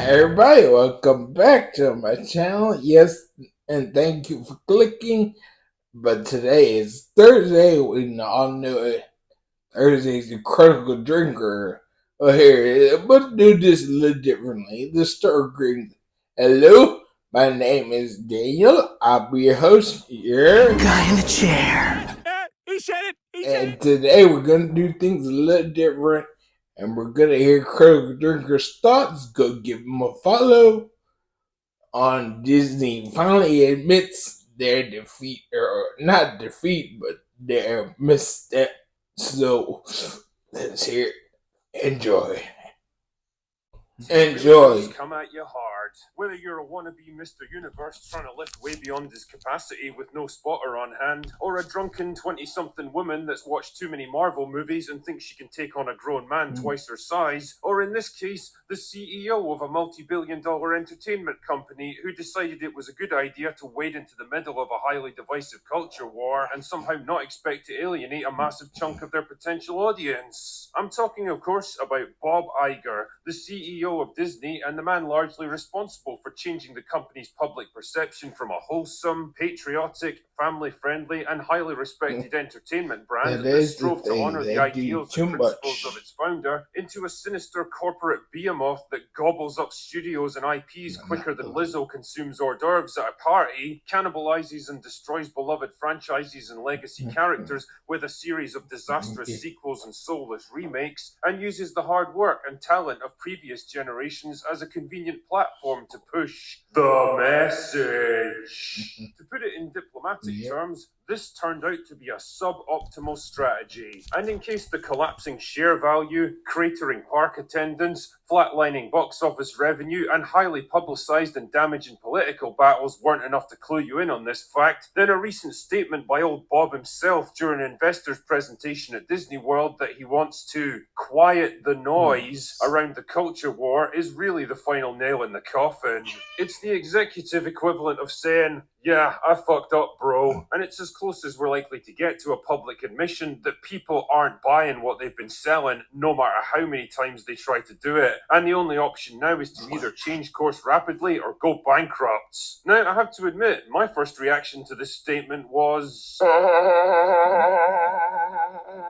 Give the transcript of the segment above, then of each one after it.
Everybody, welcome back to my channel. Yes, and thank you for clicking. But today is Thursday. We all know it. Thursday's the critical drinker. Well, here, but do this a little differently. The star green. Hello, my name is Daniel. I'll be your host here. Guy in the chair. He said it. And today we're gonna do things a little different, and we're gonna hear critical drinker's thoughts. Go give him a follow. On Disney finally admits their defeat, or not defeat, but their misstep. So let's hear it. Enjoy. Enjoy. Come at you hard. Whether you're a wannabe Mr. Universe trying to lift way beyond his capacity with no spotter on hand, or a drunken 20-something woman that's watched too many Marvel movies and thinks she can take on a grown man twice her size, or in this case, the CEO of a multi-billion-dollar entertainment company who decided it was a good idea to wade into the middle of a highly divisive culture war and somehow not expect to alienate a massive chunk of their potential audience. I'm talking, of course, about Bob Iger, the CEO of Disney and the man largely responsible for changing the company's public perception from a wholesome, patriotic, family-friendly, and highly respected entertainment brand that strove to honor the ideals and principles of its founder into a sinister corporate behemoth that gobbles up studios and IPs quicker than Lizzo consumes hors d'oeuvres at a party, cannibalizes and destroys beloved franchises and legacy characters with a series of disastrous sequels and soulless remakes, and uses the hard work and talent of previous generations as a convenient platform to push the message. To put it in diplomatic terms, this turned out to be a suboptimal strategy. And in case the collapsing share value, cratering park attendance, flatlining box office revenue, and highly publicized and damaging political battles weren't enough to clue you in on this fact, then a recent statement by old Bob himself during an investor's presentation at Disney World that he wants to quiet the noise around the culture war is really the final nail in the coffin. It's the executive equivalent of saying, "Yeah, I fucked up, bro." And it's as close as we're likely to get to a public admission that people aren't buying what they've been selling, no matter how many times they try to do it. And the only option now is to either change course rapidly or go bankrupt. Now, I have to admit, my first reaction to this statement was...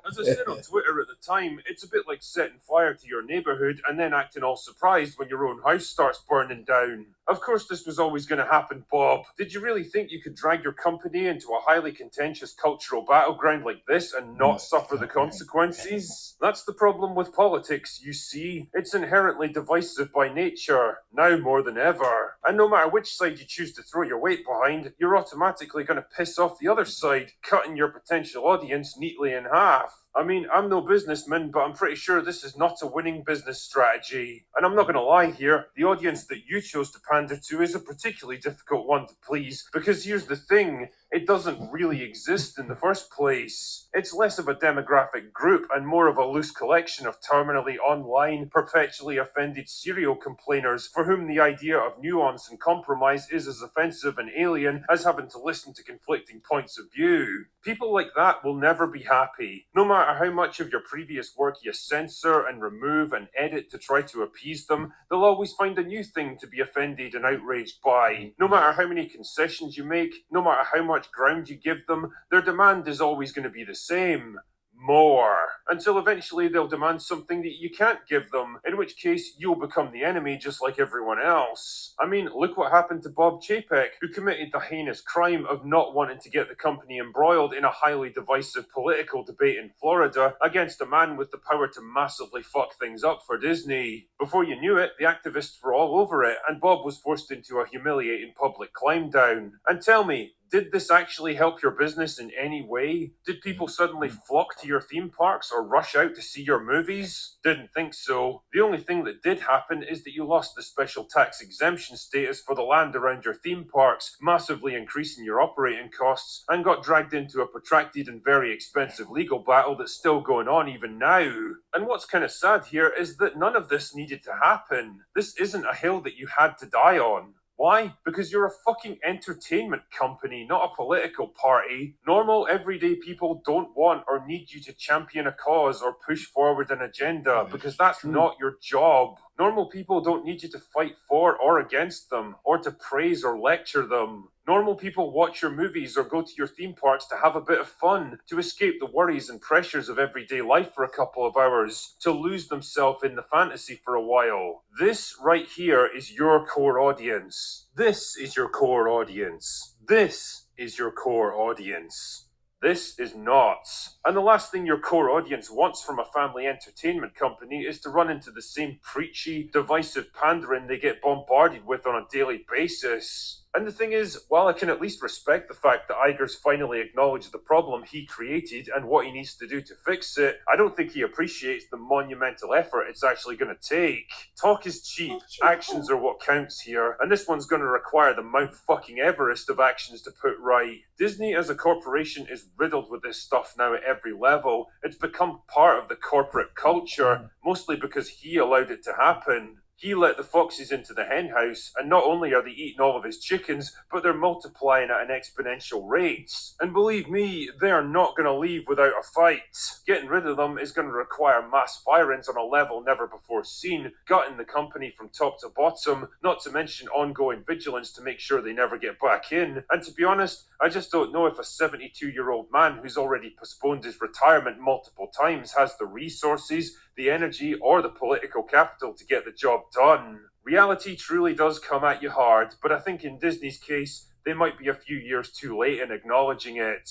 As I said on Twitter at the time, it's a bit like setting fire to your neighborhood and then acting all surprised when your own house starts burning down. Of course this was always going to happen, Bob. Did you really think you could drag your company into a highly contentious cultural battleground like this and not suffer the consequences? That's the problem with politics, you see. It's inherently divisive by nature, now more than ever. And no matter which side you choose to throw your weight behind, you're automatically going to piss off the other side, cutting your potential audience neatly in half. I mean, I'm no businessman, but I'm pretty sure this is not a winning business strategy. And I'm not going to lie here, the audience that you chose to pander to is a particularly difficult one to please, because here's the thing, it doesn't really exist in the first place. It's less of a demographic group and more of a loose collection of terminally online, perpetually offended serial complainers for whom the idea of nuance and compromise is as offensive and alien as having to listen to conflicting points of view. People like that will never be happy. No matter how much of your previous work you censor and remove and edit to try to appease them, they'll always find a new thing to be offended and outraged by. No matter how many concessions you make, no matter how much ground you give them, their demand is always going to be the same. More. Until eventually they'll demand something that you can't give them, in which case you'll become the enemy just like everyone else. I mean, look what happened to Bob Chapek, who committed the heinous crime of not wanting to get the company embroiled in a highly divisive political debate in Florida against a man with the power to massively fuck things up for Disney. Before you knew it, the activists were all over it, and Bob was forced into a humiliating public climb down. And tell me, did this actually help your business in any way? Did people suddenly flock to your theme parks or rush out to see your movies? Didn't think so. The only thing that did happen is that you lost the special tax exemption status for the land around your theme parks, massively increasing your operating costs, and got dragged into a protracted and very expensive legal battle that's still going on even now. And what's kind of sad here is that none of this needed to happen. This isn't a hill that you had to die on. Why? Because you're a fucking entertainment company, not a political party. Normal, everyday people don't want or need you to champion a cause or push forward an agenda, because that's not your job. Normal people don't need you to fight for or against them, or to praise or lecture them. Normal people watch your movies or go to your theme parks to have a bit of fun, to escape the worries and pressures of everyday life for a couple of hours, to lose themselves in the fantasy for a while. This right here is your core audience. This is your core audience. This is your core audience. This is not. And the last thing your core audience wants from a family entertainment company is to run into the same preachy, divisive pandering they get bombarded with on a daily basis. And the thing is, while I can at least respect the fact that Iger's finally acknowledged the problem he created and what he needs to do to fix it, I don't think he appreciates the monumental effort it's actually going to take. Talk is cheap, actions are what counts here, and this one's going to require the Mount fucking Everest of actions to put right. Disney as a corporation is riddled with this stuff now at every level. It's become part of the corporate culture, mostly because he allowed it to happen. He let the foxes into the henhouse, and not only are they eating all of his chickens, but they're multiplying at an exponential rate. And believe me, they are not going to leave without a fight. Getting rid of them is going to require mass firings on a level never before seen, gutting the company from top to bottom, not to mention ongoing vigilance to make sure they never get back in. And to be honest, I just don't know if a 72-year-old man who's already postponed his retirement multiple times has the resources, the energy, or the political capital to get the job done. Reality truly does come at you hard, but I think in Disney's case, they might be a few years too late in acknowledging it.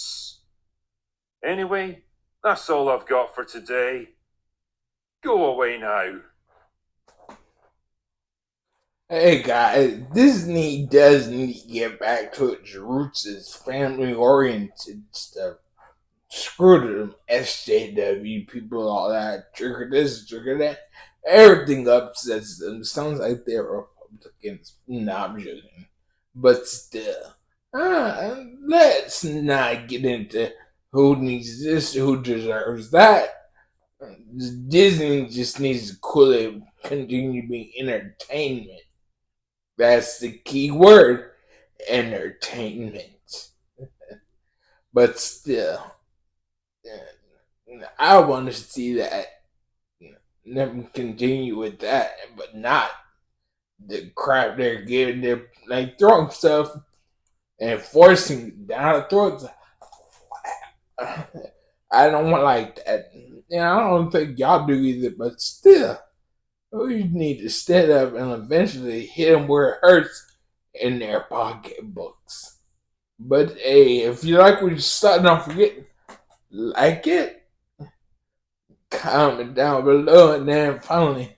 Anyway, that's all I've got for today. Go away now. Hey guys, Disney does need to get back to its roots as family oriented stuff. Screw them SJW people, all that, trigger this, trigger that. Everything upsets them. Sounds like they're Republicans. No, I'm joking. But still, let's not get into who needs this, who deserves that. Disney just needs to cool it, continue being entertainment. That's the key word, entertainment. But still, I want to see that them continue with that, but not the crap they're giving. They're like throwing stuff and forcing it down the throats. I don't want like that. I don't think y'all do either, but still, we need to stand up and eventually hit them where it hurts in their pocketbooks. But hey, if you like what you saw, don't forget like it, comment down below, and then finally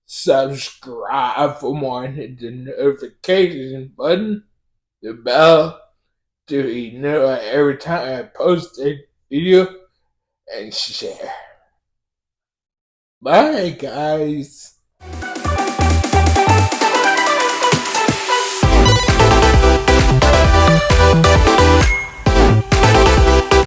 subscribe for more, and hit the notification button, the bell, to know every time I post a video, and share. Bye, guys.